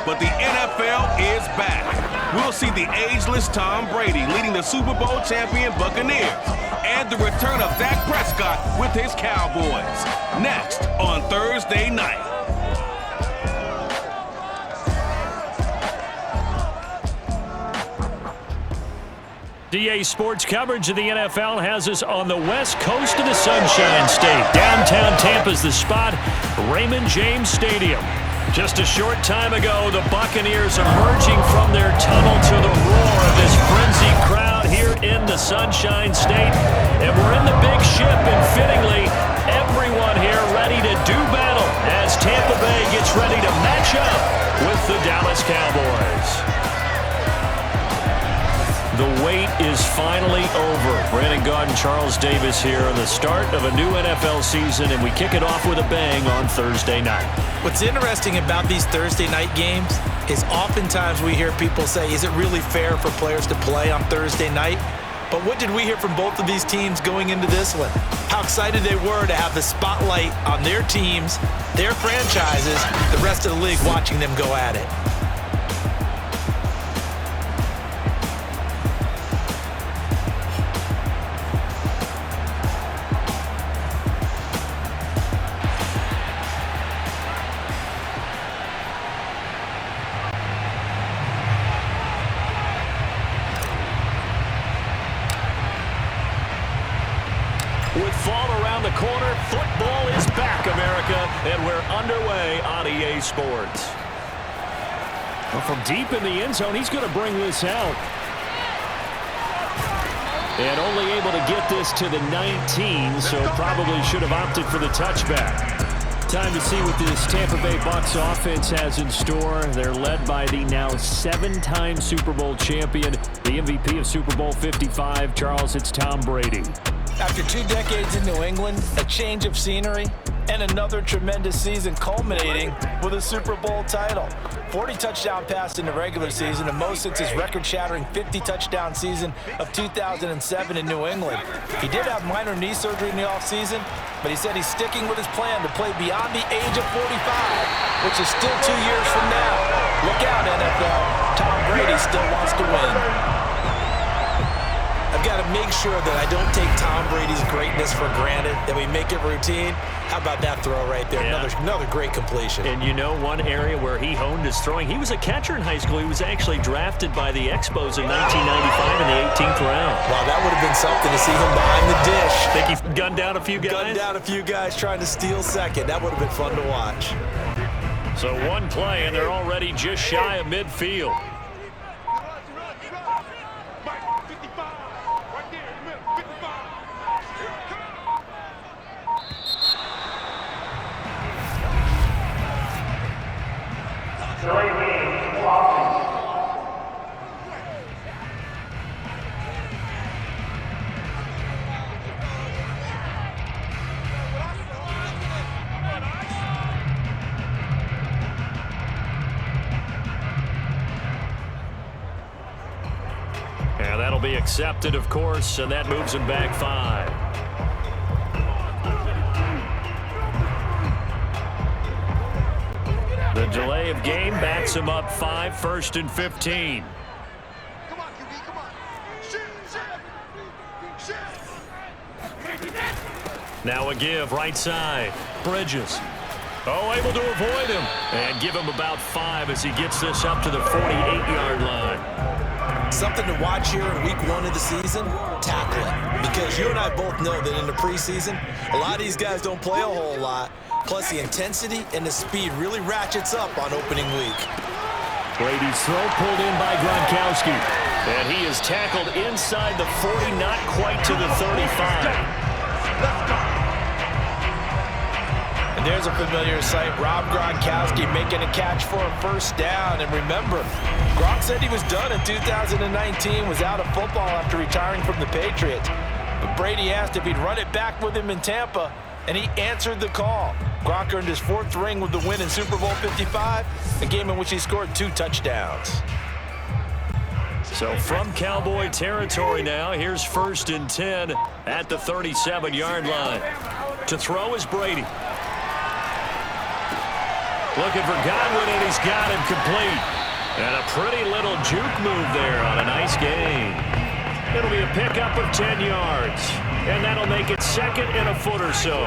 but the NFL is back. We'll see the ageless Tom Brady leading the Super Bowl champion Buccaneers and the return of Dak Prescott with his Cowboys. Next on Thursday night. DA Sports coverage of the NFL has us on the west coast of the Sunshine State. Downtown Tampa's the spot, Raymond James Stadium. Just a short time ago, the Buccaneers emerging from their tunnel to the roar of this frenzied crowd here in the Sunshine State. And we're in the big ship, and fittingly, everyone here ready to do battle as Tampa Bay gets ready to match up with the Dallas Cowboys. The wait is finally over. Brandon Gaudin, Charles Davis here on the start of a new NFL season, and we kick it off with a bang on Thursday night. What's interesting about these Thursday night games is oftentimes we hear people say, is it really fair for players to play on Thursday night? But what did we hear from both of these teams going into this one? How excited they were to have the spotlight on their teams, their franchises, the rest of the league watching them go at it. With fall around the corner, football is back, America, and we're underway on EA Sports. Well, from deep in the end zone, he's going to bring this out. And only able to get this to the 19, so probably should have opted for the touchback. Time to see what this Tampa Bay Bucs offense has in store. They're led by the now 7-time Super Bowl champion, the MVP of Super Bowl 55. Charles, it's Tom Brady. After 2 decades in New England, a change of scenery, and another tremendous season culminating with a Super Bowl title. 40 touchdown pass in the regular season, and most since his record-shattering 50-touchdown season of 2007 in New England. He did have minor knee surgery in the offseason, but he said he's sticking with his plan to play beyond the age of 45, which is still 2 years from now. Look out, NFL. Tom Brady still wants to win. I've got to make sure that I don't take Tom Brady's greatness for granted, that we make it routine. How about that throw right there? Yeah. Another great completion. And you know, one area where he honed his throwing, he was a catcher in high school. He was actually drafted by the Expos in 1995 in the 18th round. Wow, that would have been something to see him behind the dish. Think he gunned down a few guys? Gunned down a few guys trying to steal second. That would have been fun to watch. So one play, and they're already just shy of midfield. And that'll be accepted, of course, and that moves him back 5. The delay of game backs him up 5, 1st and 15. Come on, QB, come on. Shoot. Now a give, right side. Bridges. Oh, able to avoid him. And give him about 5 as he gets this up to the 48-yard line. Something to watch here in week 1 of the season, tackling. Because you and I both know that in the preseason, a lot of these guys don't play a whole lot. Plus, the intensity and the speed really ratchets up on opening week. Brady's throw pulled in by Gronkowski. And he is tackled inside the 40, not quite to the 35. And there's a familiar sight. Rob Gronkowski making a catch for a first down. And remember, Gronk said he was done in 2019, was out of football after retiring from the Patriots. But Brady asked if he'd run it back with him in Tampa, and he answered the call. Gronk earned his 4th ring with the win in Super Bowl 55, a game in which he scored 2 touchdowns. So from Cowboy territory now, here's 1st and 10 at the 37-yard line. To throw is Brady. Looking for Godwin, and he's got him complete. And a pretty little juke move there on a nice gain. It'll be a pickup of 10 yards. And that'll make it second and a foot or so.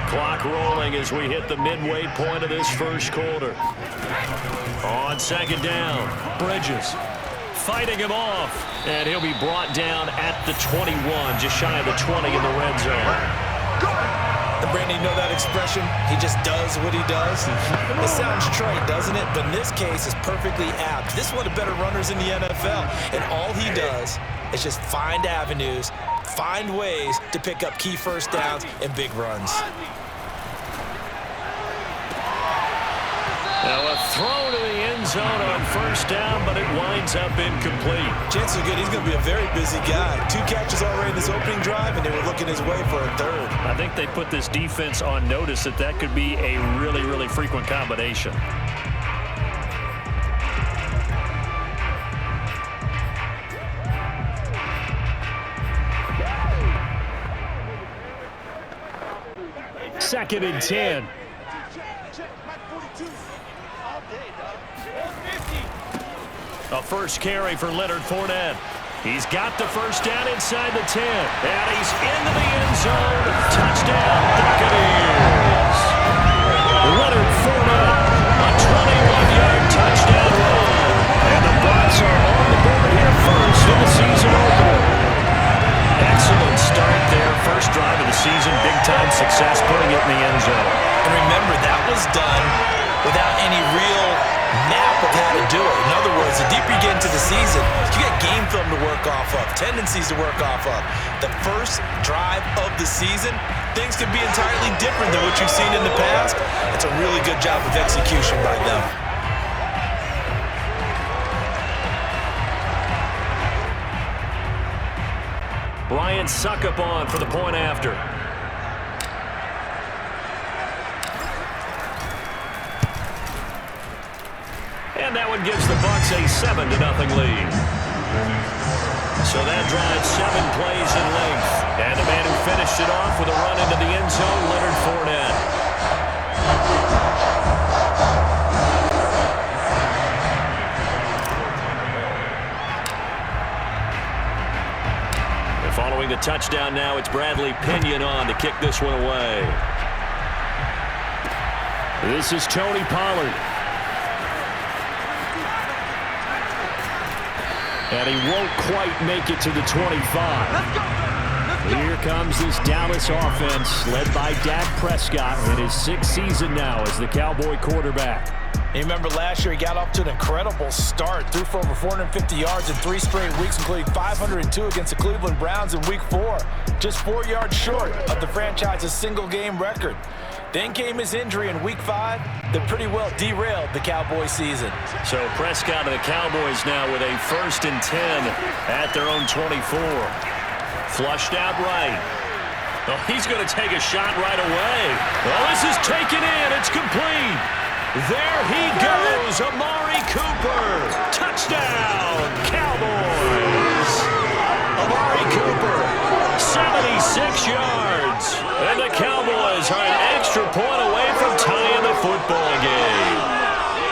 Clock rolling as we hit the midway point of this first quarter. On second down, Bridges fighting him off. And he'll be brought down at the 21, just shy of the 20 in the red zone. And Brandon, you know that expression? He just does what he does. It sounds trite, doesn't it? But in this case, it's perfectly apt. This is one of the better runners in the NFL. And all he does is just find avenues, find ways to pick up key first downs and big runs. Now a throw to the end zone on first down, but it winds up incomplete. Chances are good he's going to be a very busy guy. 2 catches already in this opening drive, and they were looking his way for a third. I think they put this defense on notice that could be a really, really frequent combination. Second and 10. A first carry for Leonard Fournette. He's got the first down inside the 10. And he's into the end zone. Touchdown, Buccaneers. Leonard Fournette, a 21-yard touchdown run. And the Bucs are on the board here first in the season opener. Excellent start there. First drive of the season. Big-time success putting it in the end zone. And remember, that was done without any real nap of how to do it. In other words, the deeper you get into the season, you got game film to work off of, tendencies to work off of. The first drive of the season, things could be entirely different than what you've seen in the past. It's a really good job of execution by them. Ryan Suckup on for the point after. And that one gives the Bucs a 7-0 lead. So that drives 7 plays in length. And the man who finished it off with a run into the end zone, Leonard Fournette. And following the touchdown now, it's Bradley Pinion on to kick this one away. This is Tony Pollard. And he won't quite make it to the 25. Here comes this Dallas offense led by Dak Prescott in his 6th season now as the Cowboy quarterback. You remember last year he got off to an incredible start, threw for over 450 yards in 3 straight weeks, including 502 against the Cleveland Browns in Week 4. Just 4 yards short of the franchise's single-game record. Then came his injury in Week 5 that pretty well derailed the Cowboy season. So Prescott and the Cowboys now with a 1st and 10 at their own 24. Flushed out right. Oh, he's going to take a shot right away. Oh, this is taken in. It's complete. There he goes, Amari Cooper. Touchdown, Cowboys. Amari Cooper, 76 yards. And the Cowboys are an extra point away from tying the football game.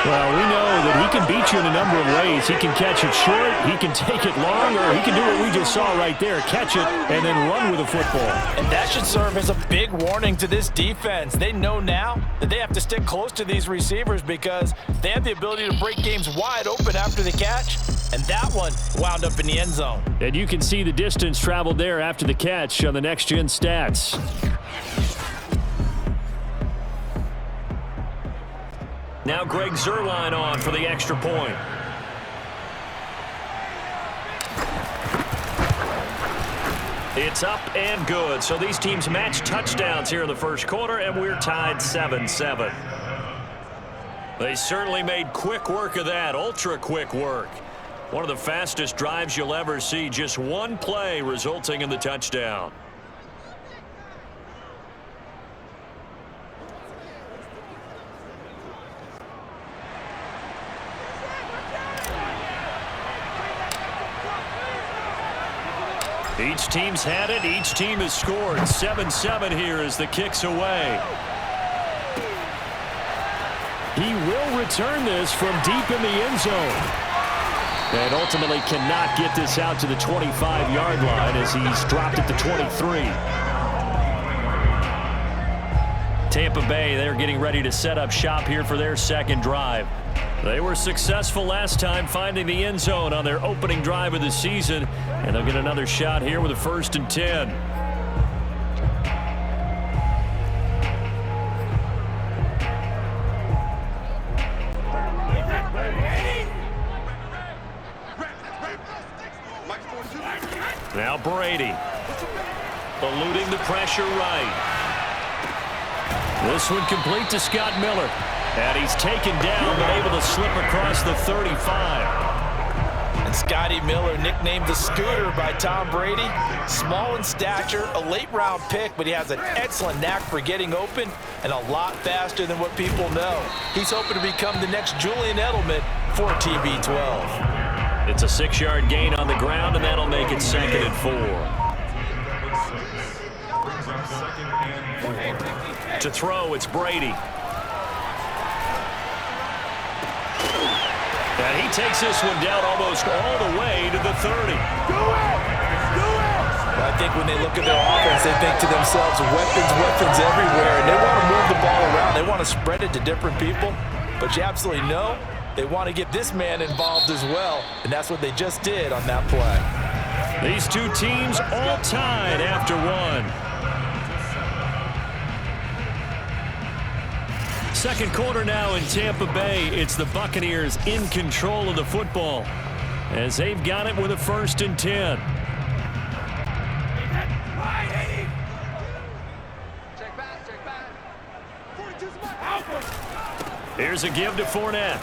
Well, we know that he can beat you in a number of ways. He can catch it short, he can take it long, or he can do what we just saw right there, catch it and then run with the football. And that should serve as a big warning to this defense. They know now that they have to stick close to these receivers because they have the ability to break games wide open after the catch, and that one wound up in the end zone. And you can see the distance traveled there after the catch on the next-gen stats. Now Greg Zuerlein on for the extra point. It's up and good. So these teams match touchdowns here in the first quarter, and we're tied 7-7. They certainly made quick work of that, ultra-quick work. One of the fastest drives you'll ever see, just one play resulting in the touchdown. Each team's had it. Each team has scored. 7-7 here as the kick's away. He will return this from deep in the end zone. And ultimately cannot get this out to the 25-yard line as he's dropped at the 23. Tampa Bay, they're getting ready to set up shop here for their second drive. They were successful last time finding the end zone on their opening drive of the season, and they'll get another shot here with a 1st and 10. Now Brady, eluding the pressure right. This one complete to Scott Miller. And he's taken down, but able to slip across the 35. And Scotty Miller, nicknamed the Scooter by Tom Brady. Small in stature, a late-round pick, but he has an excellent knack for getting open and a lot faster than what people know. He's hoping to become the next Julian Edelman for TB12. It's a 6-yard gain on the ground, and that'll make it 2nd and 4. To throw, it's Brady. And he takes this one down almost all the way to the 30. Well, I think when they look at their offense, they think to themselves, weapons everywhere, and they want to move the ball around. They want to spread it to different people, but you absolutely know they want to get this man involved as well, and that's what they just did on that play. These two teams all tied after one. Second quarter now in Tampa Bay. It's the Buccaneers in control of the football as they've got it with a 1st and 10. Here's a give to Fournette.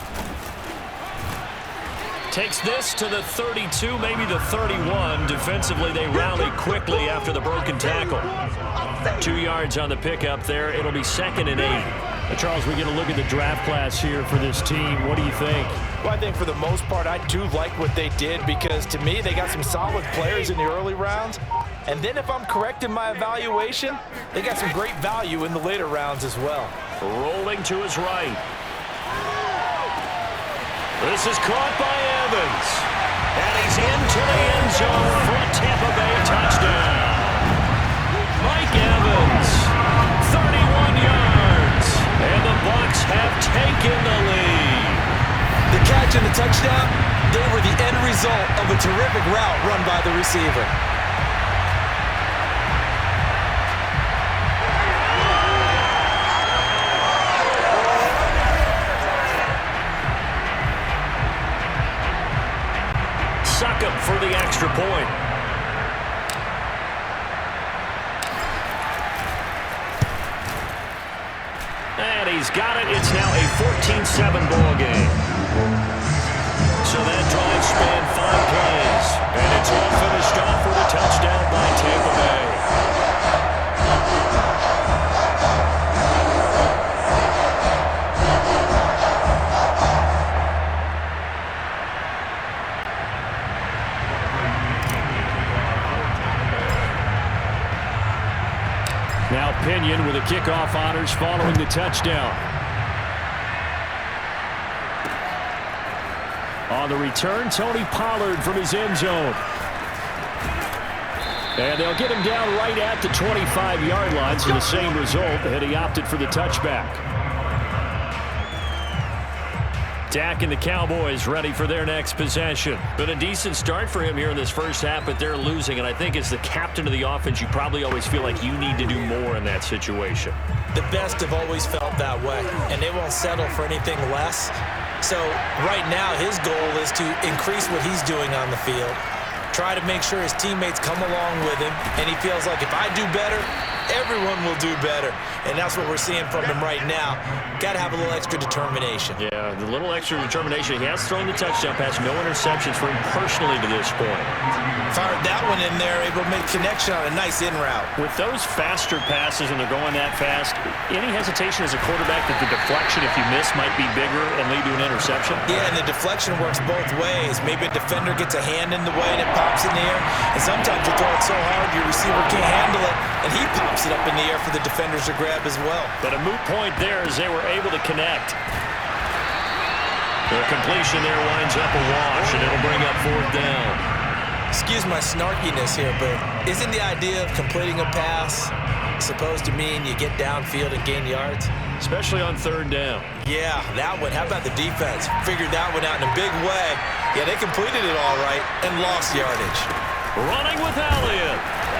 Takes this to the 32, maybe the 31. Defensively, they rally quickly after the broken tackle. 2 yards on the pickup there. It'll be 2nd and 8. Charles, we get a look at the draft class here for this team. What do you think? Well, I think for the most part, I do like what they did because, to me, they got some solid players in the early rounds. And then if I'm correct in my evaluation, they got some great value in the later rounds as well. Rolling to his right. This is caught by Evans. And he's into the end zone for a Tampa Bay touchdown. Mike Evans, 31 yards. And the Bucs have taken the lead. The catch and the touchdown, they were the end result of a terrific route run by the receiver. Suck him for the extra point. And he's got it. It's now a 14-7 ball game. So that drive spanned 5 plays. And it's all finished off with a touchdown by Tampa Bay. Now Pinion with the kickoff honors following the touchdown. On the return, Tony Pollard from his end zone. And they'll get him down right at the 25-yard line, so the same result, and he opted for the touchback. Dak and the Cowboys ready for their next possession. Been a decent start for him here in this first half, but they're losing. And I think as the captain of the offense, you probably always feel like you need to do more in that situation. The best have always felt that way, and they won't settle for anything less. So right now, his goal is to increase what he's doing on the field, try to make sure his teammates come along with him, and he feels like if I do better, everyone will do better. And that's what we're seeing from him right now. Got to have a little extra determination. Yeah, the little extra determination. He has thrown the touchdown pass, no interceptions for him personally to this point. Fired that one in there, able to make connection on a nice in route. With those faster passes and they're going that fast, any hesitation as a quarterback that the deflection, if you miss, might be bigger and lead to an interception? Yeah, and the deflection works both ways. Maybe a defender gets a hand in the way and it pops in the air. And sometimes you throw it so hard your receiver can't handle it, and he pops it up in the air for the defenders to grab as well. But a moot point there as they were able to connect. The completion there winds up a wash, and it'll bring up 4th down. Excuse my snarkiness here, but isn't the idea of completing a pass supposed to mean you get downfield and gain yards? Especially on 3rd down. Yeah, that one. How about the defense? Figured that one out in a big way. Yeah, they completed it all right and lost yardage. Running with Elliott.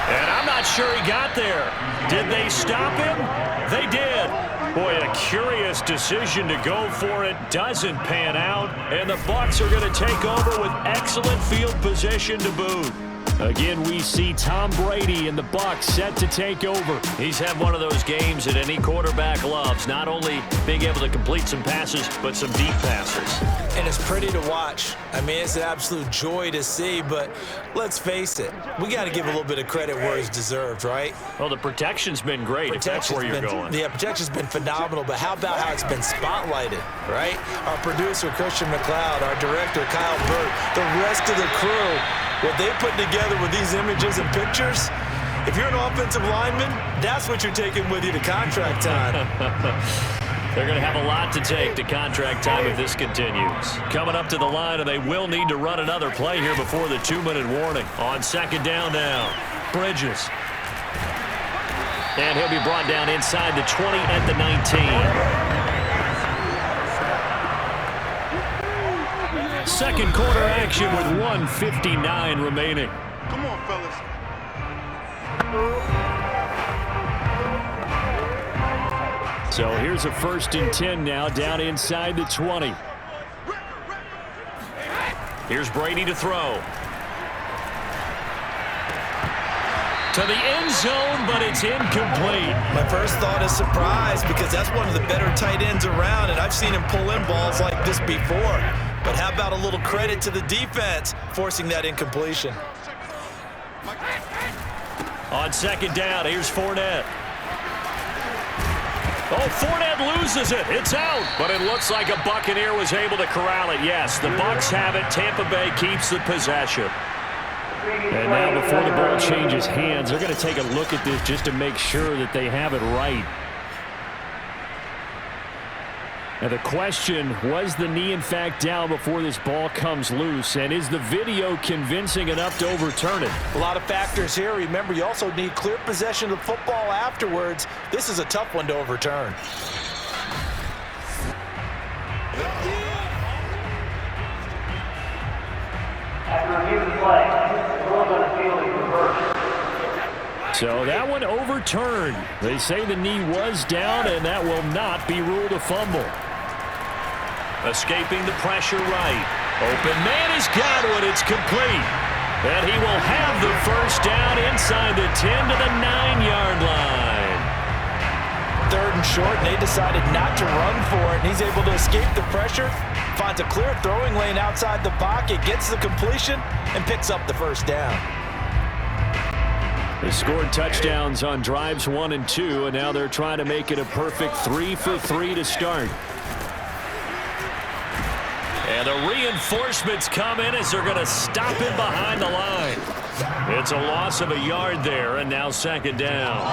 And I'm not sure he got there. Did they stop him? They did. Boy, a curious decision to go for it. Doesn't pan out. And the Bucs are going to take over with excellent field position to boot. Again, we see Tom Brady and the Bucs set to take over. He's had one of those games that any quarterback loves, not only being able to complete some passes, but some deep passes. And it's pretty to watch. I mean, it's an absolute joy to see, but let's face it, we got to give a little bit of credit where it's deserved, right? Well, the protection's been great, if that's where you're going. Yeah, protection's been phenomenal, but how about how it's been spotlighted, right? Our producer, Christian McLeod, our director, Kyle Burt, the rest of the crew, what they put together with these images and pictures, if you're an offensive lineman, that's what you're taking with you to contract time. They're going to have a lot to take to contract time if this continues. Coming up to the line, and they will need to run another play here before the 2-minute warning. On 2nd down now, Bridges. And he'll be brought down inside the 20 at the 19. Second quarter action with 1:59 remaining. Come on, fellas. So here's a 1st and 10 now, down inside the 20. Here's Brady to throw. To the end zone, but it's incomplete. My first thought is surprise, because that's one of the better tight ends around, and I've seen him pull in balls like this before. But how about a little credit to the defense forcing that incompletion? On 2nd down, here's Fournette. Oh, Fournette loses it. It's out. But it looks like a Buccaneer was able to corral it. Yes, the Bucs have it. Tampa Bay keeps the possession. And now before the ball changes hands, they're going to take a look at this just to make sure that they have it right. Now the question, was the knee in fact down before this ball comes loose? And is the video convincing enough to overturn it? A lot of factors here. Remember, you also need clear possession of the football afterwards. This is a tough one to overturn. After review the play, the rules on the field is reversed. So that one overturned. They say the knee was down, and that will not be ruled a fumble. Escaping the pressure right. Open man has got it. It's complete. And he will have the 1st down inside the 10 to the 9-yard line. 3rd and short, and they decided not to run for it. And he's able to escape the pressure, finds a clear throwing lane outside the pocket, gets the completion, and picks up the 1st down. They scored touchdowns on drives 1 and 2, and now they're trying to make it a perfect 3 for 3 to start. And the reinforcements come in as they're going to stop him behind the line. It's a loss of a yard there, and now 2nd down.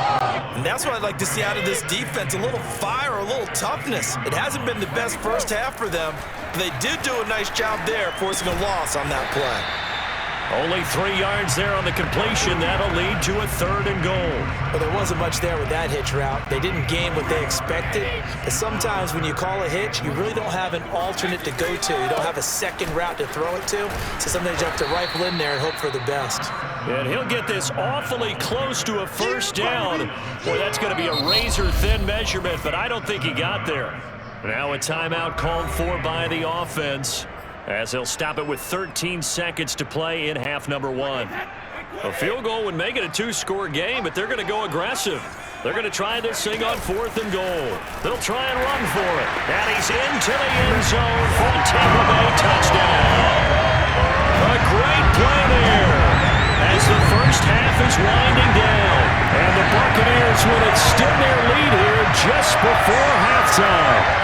And that's what I'd like to see out of this defense, a little fire, a little toughness. It hasn't been the best first half for them, but they did do a nice job there, forcing a loss on that play. Only 3 yards there on the completion. That'll lead to a 3rd and goal. Well, there wasn't much there with that hitch route. They didn't gain what they expected. But sometimes when you call a hitch, you really don't have an alternate to go to. You don't have a second route to throw it to. So sometimes you have to rifle in there and hope for the best. And he'll get this awfully close to a 1st down. Boy, that's going to be a razor-thin measurement, but I don't think he got there. Now a timeout called for by the offense, as they'll stop it with 13 seconds to play in half number 1. A field goal would make it a 2-score game, but they're going to go aggressive. They're going to try this thing on 4th and goal. They'll try and run for it. And he's into the end zone for a Tampa Bay touchdown. A great play there as the first half is winding down. And the Buccaneers will extend their lead here just before halftime.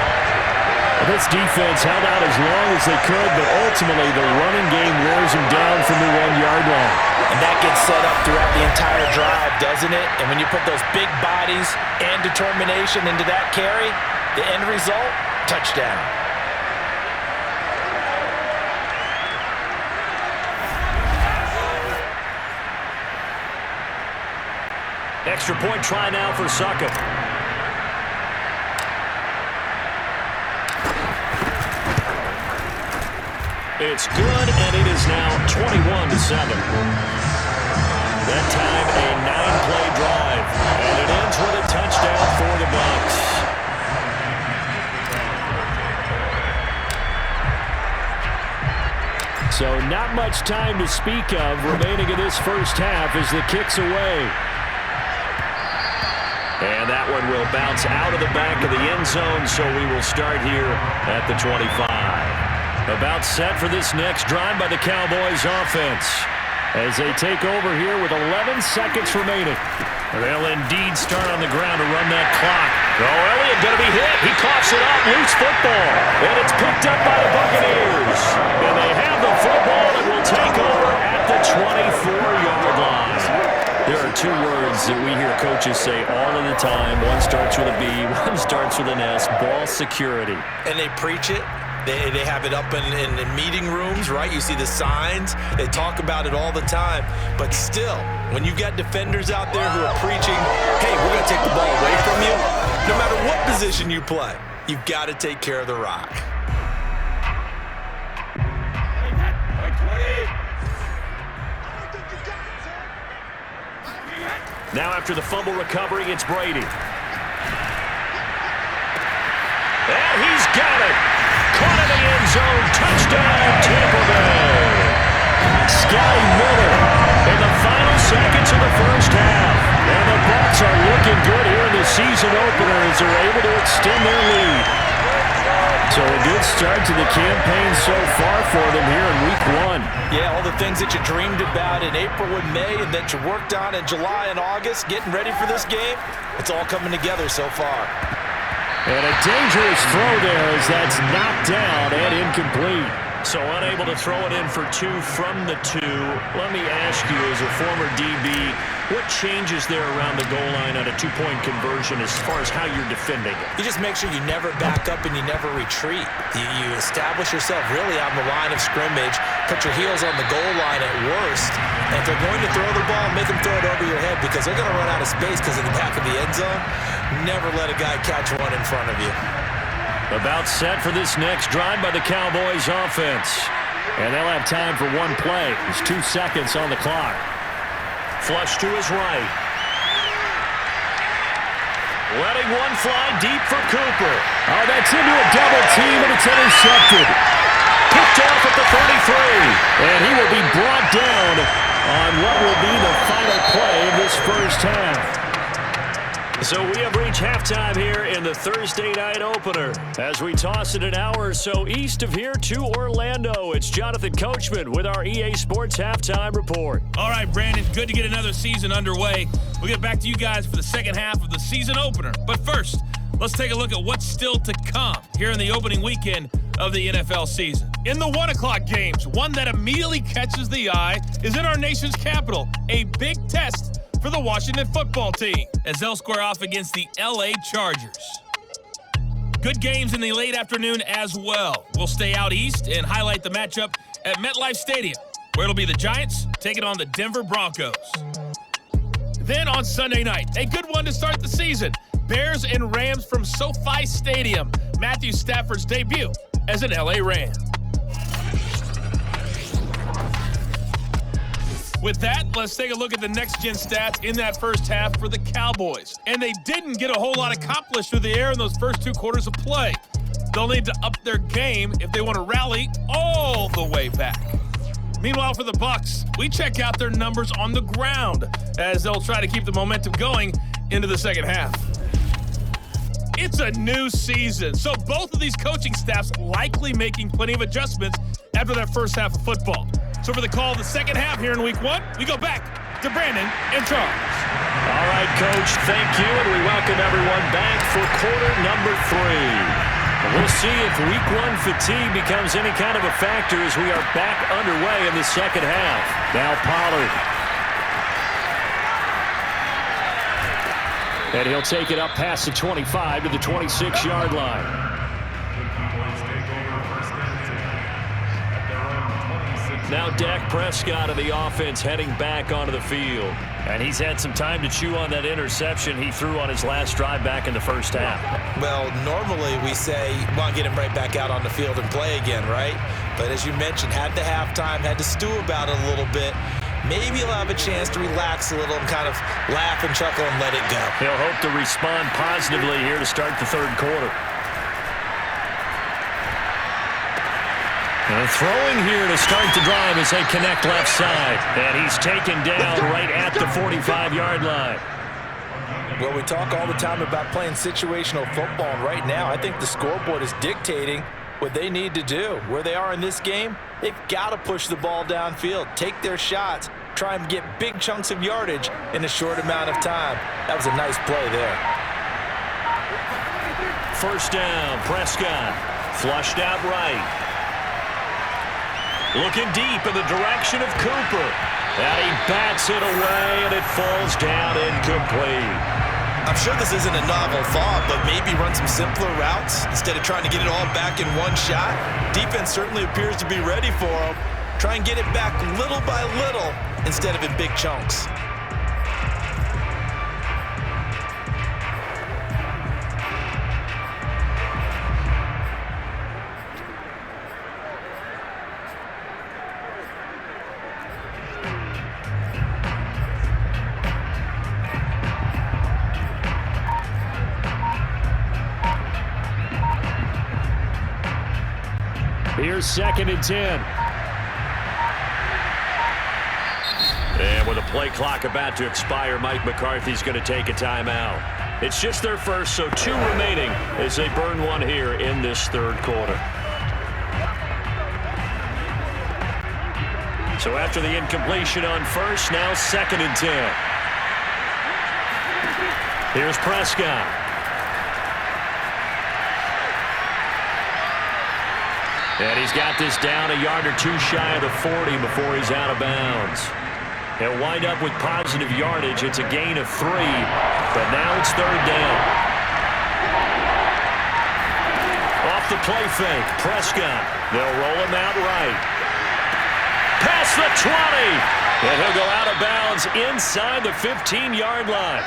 This defense held out as long as they could, but ultimately the running game wears them down from the 1-yard line. And that gets set up throughout the entire drive, doesn't it? And when you put those big bodies and determination into that carry, the end result, touchdown. Extra point try now for Suckup. It's good, and it is now 21-7. That time, a 9-play drive, and it ends with a touchdown for the Bucs. So not much time to speak of remaining in this first half as the kick's away. And that one will bounce out of the back of the end zone, so we will start here at the 25. About set for this next drive by the Cowboys offense as they take over here with 11 seconds remaining. They'll indeed start on the ground to run that clock. Oh, Elliott going to be hit. He coughs it up. Loose football. And it's picked up by the Buccaneers. And they have the football and will take over at the 24-yard line. There are two words that we hear coaches say all of the time. One starts with a B, one starts with an S. Ball security. And they preach it. They have it up in meeting rooms, right? You see the signs. They talk about it all the time. But still, when you've got defenders out there who are preaching, hey, we're going to take the ball away from you, no matter what position you play, you've got to take care of the rock. Now after the fumble recovery, it's Brady. And he's got it. Caught in the end zone. Touchdown, Tampa Bay. Scotty Miller in the final seconds of the first half. And the Bucs are looking good here in the season opener as they're able to extend their lead. So a good start to the campaign so far for them here in Week 1. Yeah, all the things that you dreamed about in April and May and that you worked on in July and August, getting ready for this game, it's all coming together so far. And a dangerous throw there as that's knocked down and incomplete. So unable to throw it in for 2 from the 2. Let me ask you, as a former DB, what changes there around the goal line on a 2-point conversion as far as how you're defending it? You just make sure you never back up and you never retreat. You establish yourself really on the line of scrimmage, put your heels on the goal line at worst, and if they're going to throw the ball, make them throw it over your head because they're going to run out of space because in the back of the end zone, never let a guy catch one in front of you. About set for this next drive by the Cowboys offense. And they'll have time for one play. There's 2 seconds on the clock. Flush to his right. Letting one fly deep for Cooper. Oh, that's into a double team, and it's intercepted. Picked off at the 33. And he will be brought down on what will be the final play of this first half. So we have reached halftime here in the Thursday night opener. As we toss it an hour or so east of here to Orlando, it's Jonathan Coachman with our EA Sports Halftime Report. All right, Brandon, good to get another season underway. We'll get back to you guys for the second half of the season opener. But first, let's take a look at what's still to come here in the opening weekend of the NFL season. In the 1 o'clock games, one that immediately catches the eye is in our nation's capital, a big test for the Washington football team as they'll square off against the LA Chargers. Good games in the late afternoon as well. We'll stay out east and highlight the matchup at MetLife Stadium, where it'll be the Giants taking on the Denver Broncos. Then on Sunday night, a good one to start the season. Bears and Rams from SoFi Stadium. Matthew Stafford's debut as an LA Ram. With that, let's take a look at the next-gen stats in that first half for the Cowboys. And they didn't get a whole lot accomplished through the air in those first 2 quarters of play. They'll need to up their game if they want to rally all the way back. Meanwhile, for the Bucs, we check out their numbers on the ground as they'll try to keep the momentum going into the second half. It's a new season, so both of these coaching staffs likely making plenty of adjustments after their first half of football. So for the call of the second half here in Week 1, we go back to Brandon and Charles. All right, Coach, thank you, and we welcome everyone back for quarter number 3. We'll see if Week 1 fatigue becomes any kind of a factor as we are back underway in the second half. Now Pollard. And he'll take it up past the 25 to the 26-yard line. Now Dak Prescott of the offense heading back onto the field. And he's had some time to chew on that interception he threw on his last drive back in the first half. Well, normally we say, well, get him right back out on the field and play again, right? But as you mentioned, had the halftime, had to stew about it a little bit. Maybe he'll have a chance to relax a little and kind of laugh and chuckle and let it go. He'll hope to respond positively here to start the third quarter. And throwing here to start the drive as they connect left side. And he's taken down right at the 45-yard line. Well, we talk all the time about playing situational football, and right now I think the scoreboard is dictating what they need to do. Where they are in this game, they've got to push the ball downfield, take their shots, try and get big chunks of yardage in a short amount of time. That was a nice play there. First down, Prescott. Flushed out right. Looking deep in the direction of Cooper. And he bats it away, and it falls down incomplete. I'm sure this isn't a novel thought, but maybe run some simpler routes instead of trying to get it all back in one shot. Defense certainly appears to be ready for him. Try and get it back little by little instead of in big chunks. Here's 2nd and 10. And with a play clock about to expire, Mike McCarthy's going to take a timeout. It's just their first, so 2 remaining as they burn one here in this third quarter. So after the incompletion on first, now 2nd and 10. Here's Prescott. And he's got this down a yard or 2 shy of the 40 before he's out of bounds. He'll wind up with positive yardage. It's a gain of 3, but now it's 3rd down. Off the play fake, Prescott. They'll roll him out right. Past the 20, and he'll go out of bounds inside the 15-yard line.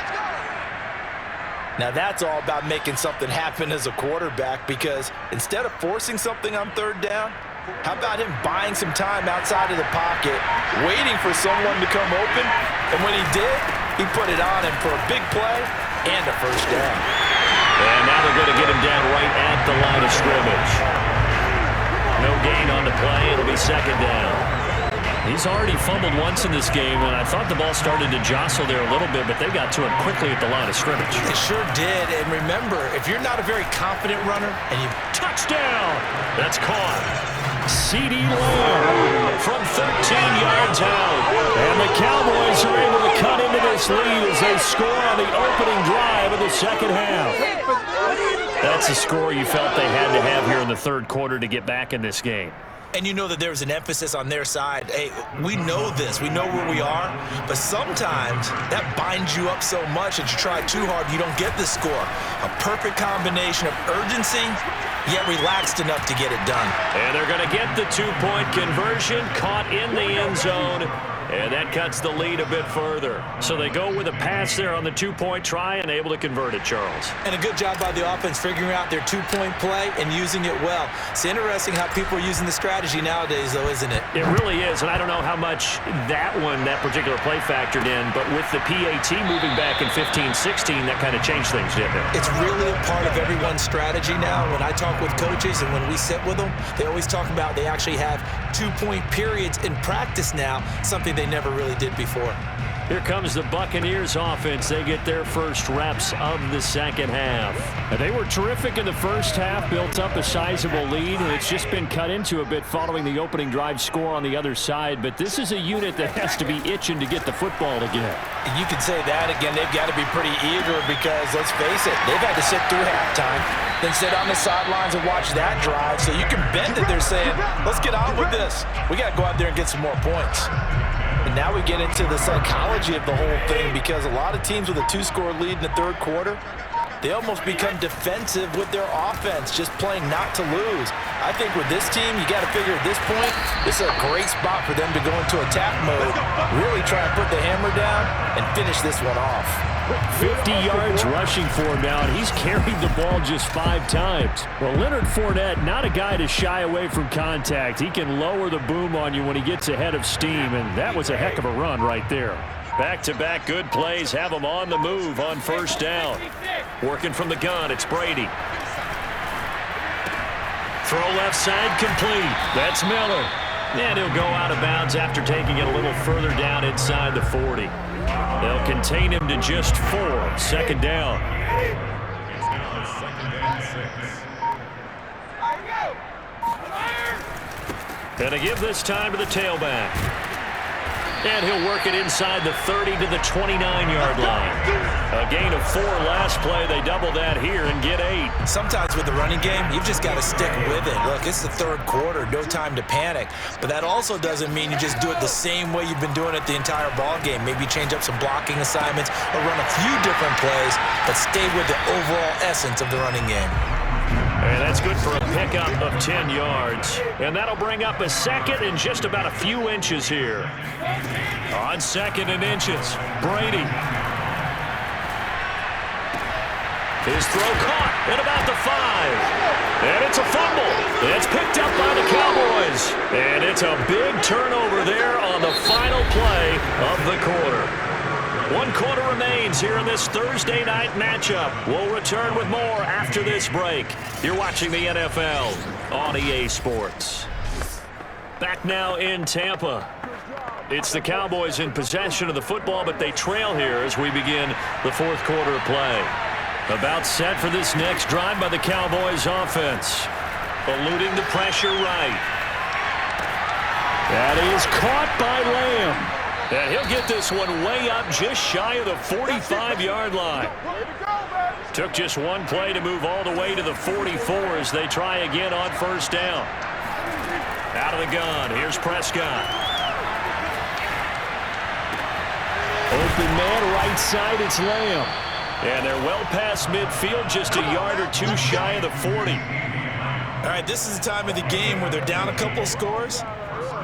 Now that's all about making something happen as a quarterback, because instead of forcing something on 3rd down, how about him buying some time outside of the pocket, waiting for someone to come open, and when he did, he put it on him for a big play and a 1st down. And now they're going to get him down right at the line of scrimmage. No gain on the play. It'll be 2nd down. He's already fumbled once in this game, and I thought the ball started to jostle there a little bit, but they got to him quickly at the line of scrimmage. They sure did, and remember, if you're not a very confident runner and you... Touchdown! That's caught. CeeDee Lamb from 13 yards out. And the Cowboys are able to cut into this lead as they score on the opening drive of the second half. That's a score you felt they had to have here in the third quarter to get back in this game. And you know that there's an emphasis on their side. Hey, we know this. We know where we are. But sometimes that binds you up so much that you try too hard, you don't get the score. A perfect combination of urgency, yet relaxed enough to get it done. And they're going to get the 2-point conversion, caught in the end zone. And that cuts the lead a bit further. So they go with a pass there on the 2-point try and able to convert it, Charles. And a good job by the offense figuring out their 2-point play and using it well. It's interesting how people are using the strategy nowadays, though, isn't it? It really is, and I don't know how much that particular play factored in, but with the PAT moving back in 15-16, that kind of changed things, didn't it? It's really a part of everyone's strategy now. When I talk with coaches and when we sit with them, they always talk about they actually have 2-point periods in practice now, something they never really did before. Here comes the Buccaneers offense. They get their first reps of the second half. And they were terrific in the first half, built up a sizable lead, and it's just been cut into a bit following the opening drive score on the other side. But this is a unit that has to be itching to get the football again. And you can say that again. They've got to be pretty eager because, let's face it, they've had to sit through halftime, then sit on the sidelines and watch that drive. So you can bet that they're saying, let's get on with this. We got to go out there and get some more points. And now we get into the psychology of the whole thing, because a lot of teams with a 2-score lead in the third quarter, They almost become defensive with their offense, just playing not to lose. I think with this team, you got to figure at this point, this is a great spot for them to go into attack mode, really try and put the hammer down and finish this one off. 50 yards rushing for him now, and he's carried the ball just 5 times. Well, Leonard Fournette, not a guy to shy away from contact. He can lower the boom on you when he gets ahead of steam, and that was a heck of a run right there. Back-to-back good plays have him on the move on first down. Working from the gun, it's Brady. Throw left side complete. That's Miller. And he'll go out of bounds after taking it a little further down inside the 40. They'll contain him to just 4. Second down. And a give this time to the tailback. And he'll work it inside the 30 to the 29-yard line. A gain of 4 last play. They double that here and get 8. Sometimes with the running game, you've just got to stick with it. Look, it's the third quarter, no time to panic. But that also doesn't mean you just do it the same way you've been doing it the entire ball game. Maybe change up some blocking assignments or run a few different plays, but stay with the overall essence of the running game. And that's good for a pickup of 10 yards. And that'll bring up a second and just about a few inches here. On second and inches, Brady. His throw caught at about the 5. And it's a fumble. It's picked up by the Cowboys. And it's a big turnover there on the final play of the quarter. 1 quarter remains here in this Thursday night matchup. We'll return with more after this break. You're watching the NFL on EA Sports. Back now in Tampa. It's the Cowboys in possession of the football, but they trail here as we begin the fourth quarter of play. About set for this next drive by the Cowboys offense. Eluding the pressure right. That is caught by Lamb. And he'll get this one way up just shy of the 45-yard line. Took just 1 play to move all the way to the 44 as they try again on first down. Out of the gun, here's Prescott. Open man right side, it's Lamb. And they're well past midfield, just a yard or 2 shy of the 40. All right, this is the time of the game where they're down a couple of scores,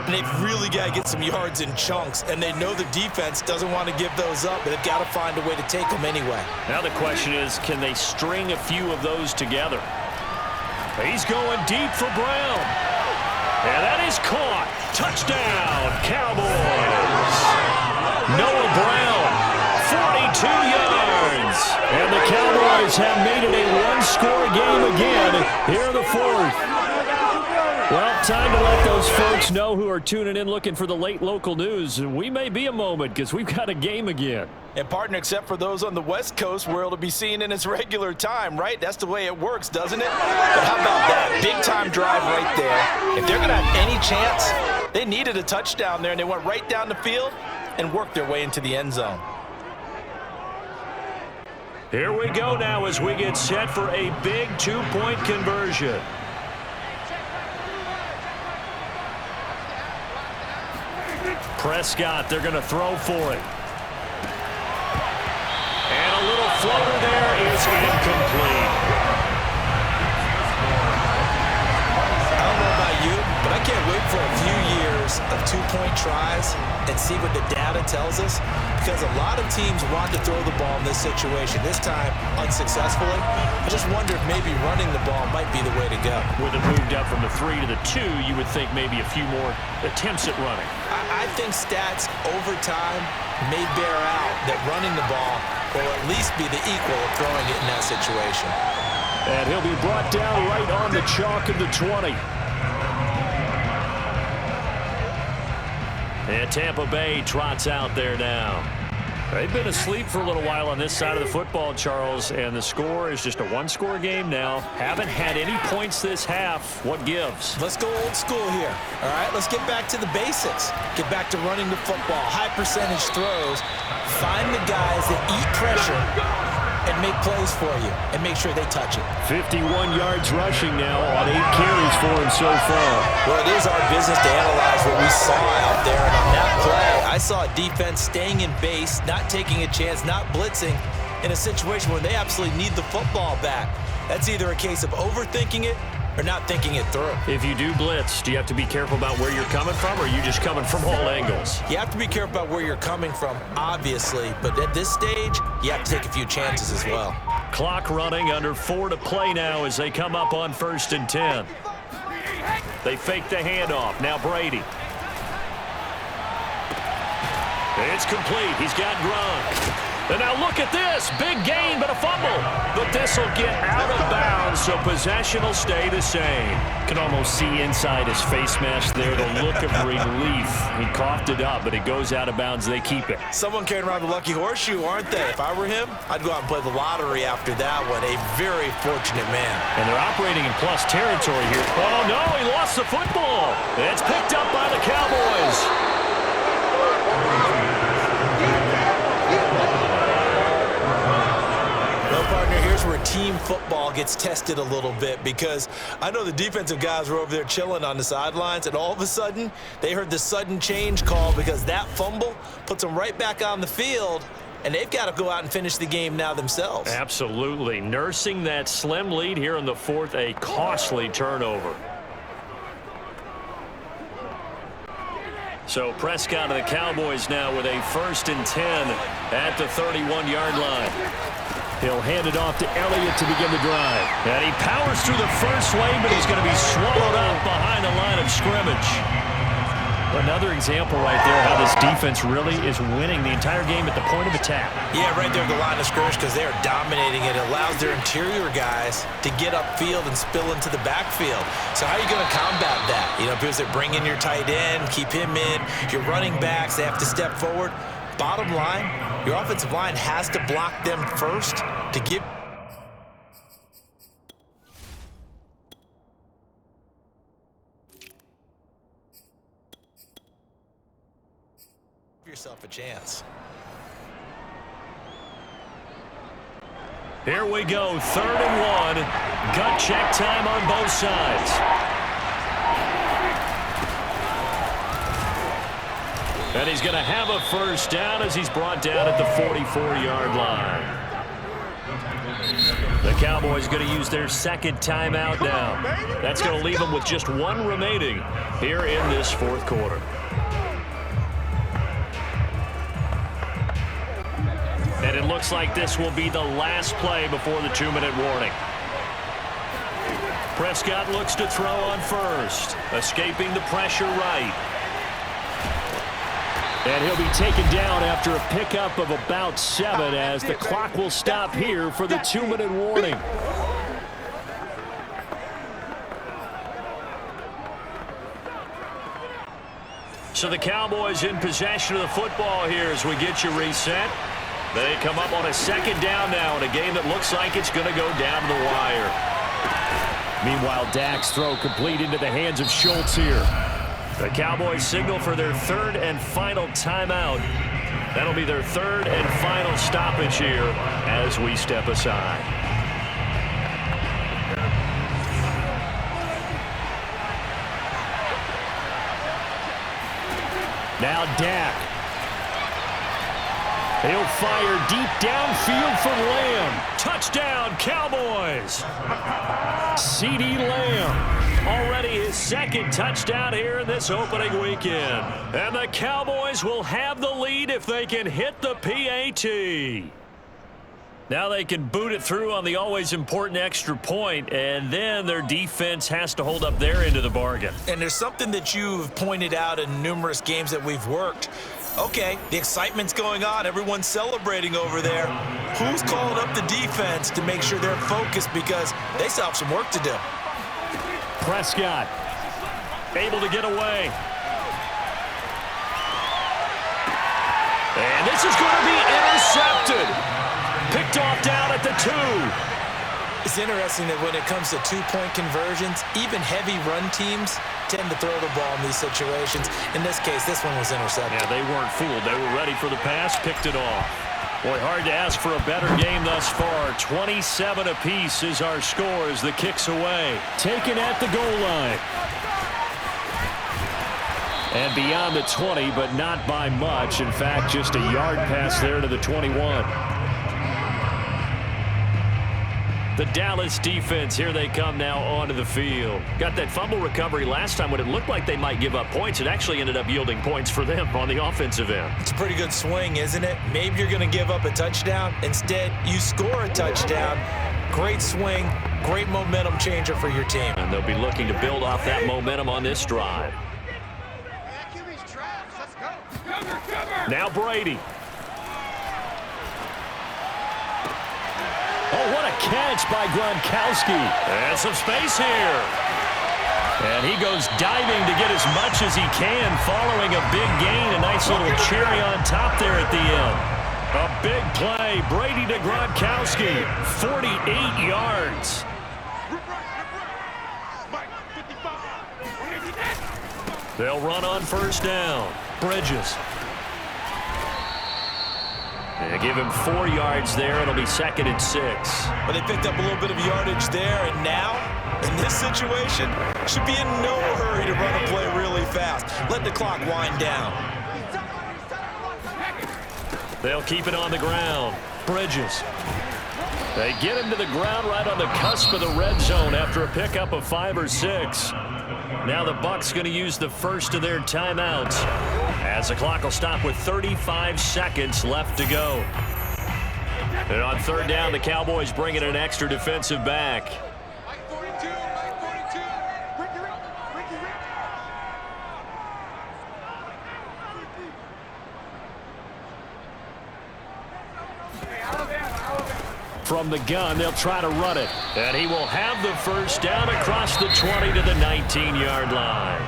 and they've really got to get some yards in chunks, and they know the defense doesn't want to give those up, but they've got to find a way to take them anyway. Now the question is, can they string a few of those together? He's going deep for Brown. And that is caught. Touchdown, Cowboys. Noah Brown, 42 yards. And the Cowboys have made it a 1-score game again here in the fourth. Well, time to let those folks know who are tuning in looking for the late local news. We may be a moment because we've got a game again. And partner, except for those on the West Coast where it'll be seen in its regular time, right? That's the way it works, doesn't it? But how about that? Big-time drive right there. If they're going to have any chance, they needed a touchdown there, and they went right down the field and worked their way into the end zone. Here we go now as we get set for a big 2-point conversion. Prescott, they're going to throw for it. And a little floater there is incomplete. I don't know about you, but I can't wait for a few years of 2-point tries and see what the data tells us, because a lot of teams want to throw the ball in this situation, this time unsuccessfully. I just wonder if maybe running the ball might be the way to go. With it moved up from the 3 to the 2, you would think maybe a few more attempts at running. I think stats over time may bear out that running the ball will at least be the equal of throwing it in that situation. And he'll be brought down right on the chalk of the 20. And Tampa Bay trots out there now. They've been asleep for a little while on this side of the football, Charles, and the score is just a 1-score game now. Haven't had any points this half. What gives? Let's go old school here. All right, let's get back to the basics. Get back to running the football, high percentage throws. Find the guys that eat pressure and make plays for you and make sure they touch it. 51 yards rushing now on 8 carries for him so far. Well, it is our business to analyze what we saw out there. And on that play, I saw a defense staying in base, not taking a chance, not blitzing, in a situation where they absolutely need the football back. That's either a case of overthinking it or not thinking it through. If you do blitz, do you have to be careful about where you're coming from, or are you just coming from all angles? You have to be careful about where you're coming from, obviously, but at this stage, you have to take a few chances as well. Clock running, under 4 to play now as they come up on 1st and 10. They fake the handoff. Now Brady. It's complete. He's got Gronk. And now look at this. Big gain, but a fumble. But this will get out of bounds, so possession will stay the same. Can almost see inside his face mask there the look of relief. He coughed it up, but it goes out of bounds. They keep it. Someone carrying around the lucky horseshoe, aren't they? If I were him, I'd go out and play the lottery after that one. A very fortunate man. And they're operating in plus territory here. Oh, no, he lost the football. It's picked up by the Cowboys. Partner, here's where team football gets tested a little bit, because I know the defensive guys were over there chilling on the sidelines, and all of a sudden they heard the sudden change call because that fumble puts them right back on the field, and they've got to go out and finish the game now themselves. Absolutely. Nursing that slim lead here in the 4th, a costly turnover. So Prescott of the Cowboys now with a 1st and 10 at the 31-yard line. He'll hand it off to Elliott to begin the drive. And he powers through the first wave, but he's going to be swallowed up behind the line of scrimmage. Another example right there how this defense really is winning the entire game at the point of attack. Yeah, right there at the line of scrimmage, because they are dominating it. It allows their interior guys to get upfield and spill into the backfield. So how are you going to combat that? You know, because they bring in your tight end, keep him in. Your running backs, they have to step forward. Bottom line, your offensive line has to block them first to give yourself a chance. Here we go, 3rd and 1. Gut check time on both sides. And he's going to have a first down as he's brought down at the 44-yard line. The Cowboys going to use their 2nd timeout now. That's going to leave them with just 1 remaining here in this 4th quarter. And it looks like this will be the last play before the 2-minute warning. Prescott looks to throw on first, escaping the pressure right. And he'll be taken down after a pickup of about 7 as the clock will stop here for the 2-minute warning. So the Cowboys in possession of the football here as we get you reset. They come up on a 2nd down now in a game that looks like it's going to go down to the wire. Meanwhile, Dak's throw complete into the hands of Schultz here. The Cowboys signal for their 3rd and final timeout. That'll be their 3rd and final stoppage here as we step aside. Now Dak. He'll fire deep downfield for Lamb. Touchdown, Cowboys. CeeDee Lamb. Already his 2nd touchdown here in this opening weekend. And the Cowboys will have the lead if they can hit the PAT. Now they can boot it through on the always important extra point, and then their defense has to hold up their end of the bargain. And there's something that you've pointed out in numerous games that we've worked. Okay, the excitement's going on. Everyone's celebrating over there. Who's calling up the defense to make sure they're focused, because they still have some work to do? Prescott able to get away. And this is going to be intercepted. Picked off down at the 2. It's interesting that when it comes to 2-point conversions, even heavy run teams tend to throw the ball in these situations. In this case, this one was intercepted. Yeah, they weren't fooled. They were ready for the pass, picked it off. Boy, hard to ask for a better game thus far. 27 apiece is our score as the kick's away. Taken at the goal line. And beyond the 20, but not by much. In fact, just a yard pass there to the 21. The Dallas defense, here they come now onto the field. Got that fumble recovery last time when it looked like they might give up points. It actually ended up yielding points for them on the offensive end. It's a pretty good swing, isn't it? Maybe you're going to give up a touchdown. Instead, you score a touchdown. Great swing, great momentum changer for your team. And they'll be looking to build off that momentum on this drive. Now Brady. Oh, what a catch by Gronkowski. And some space here. And he goes diving to get as much as he can following a big gain. A nice little cherry on top there at the end. A big play. Brady to Gronkowski. 48 yards. They'll run on first down. Bridges. They give him 4 yards there. It'll be 2nd and 6. But they picked up a little bit of yardage there, and now, in this situation, should be in no hurry to run a play really fast. Let the clock wind down. They'll keep it on the ground. Bridges. They get him to the ground right on the cusp of the red zone after a pickup of 5 or 6. Now the Bucs going to use the first of their timeouts as the clock will stop with 35 seconds left to go. And on third down, the Cowboys bring in an extra defensive back. From the gun, they'll try to run it. And he will have the first down across the 20 to the 19-yard line.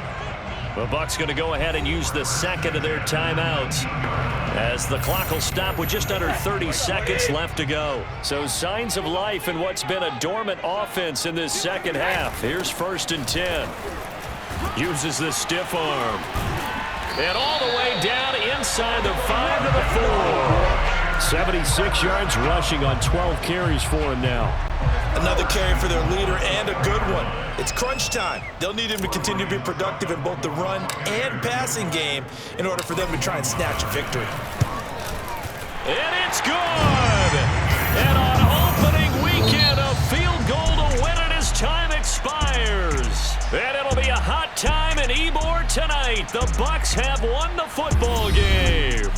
The Bucs going to go ahead and use the second of their timeouts as the clock will stop with just under 30 seconds left to go. So signs of life in what's been a dormant offense in this second half. Here's 1st and 10. Uses the stiff arm. And all the way down inside the 5 to the 4. 76 yards rushing on 12 carries for him now. Another carry for their leader and a good one. It's crunch time. They'll need him to continue to be productive in both the run and passing game in order for them to try and snatch a victory. And it's good! And on opening weekend, a field goal to win it as time expires. And it'll be a hot time in Ybor tonight. The Bucs have won the football game.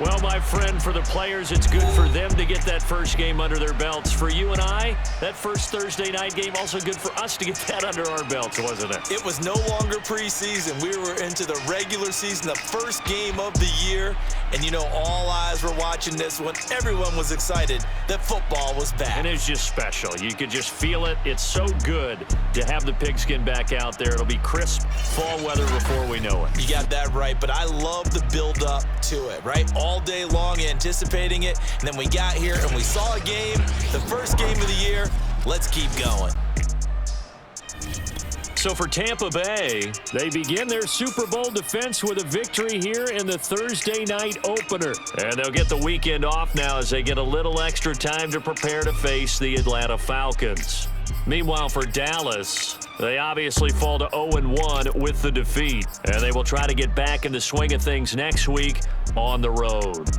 Well, my friend, for the players, it's good for them to get that first game under their belts. For you and I, that first Thursday night game, also good for us to get that under our belts, wasn't it? It was no longer preseason. We were into the regular season, the first game of the year. And, you know, all eyes were watching this one. Everyone was excited that football was back. And it's just special. You could just feel it. It's so good to have the pigskin back out there. It'll be crisp fall weather before we know it. You got that right, but I love the build-up to it, right? All day long anticipating it, and then we got here and we saw a game, the first game of the year. Let's keep going. So for Tampa Bay, they begin their Super Bowl defense with a victory here in the Thursday night opener. And they'll get the weekend off now as they get a little extra time to prepare to face the Atlanta Falcons. Meanwhile, for Dallas, they obviously fall to 0-1 with the defeat. And they will try to get back in the swing of things next week on the road.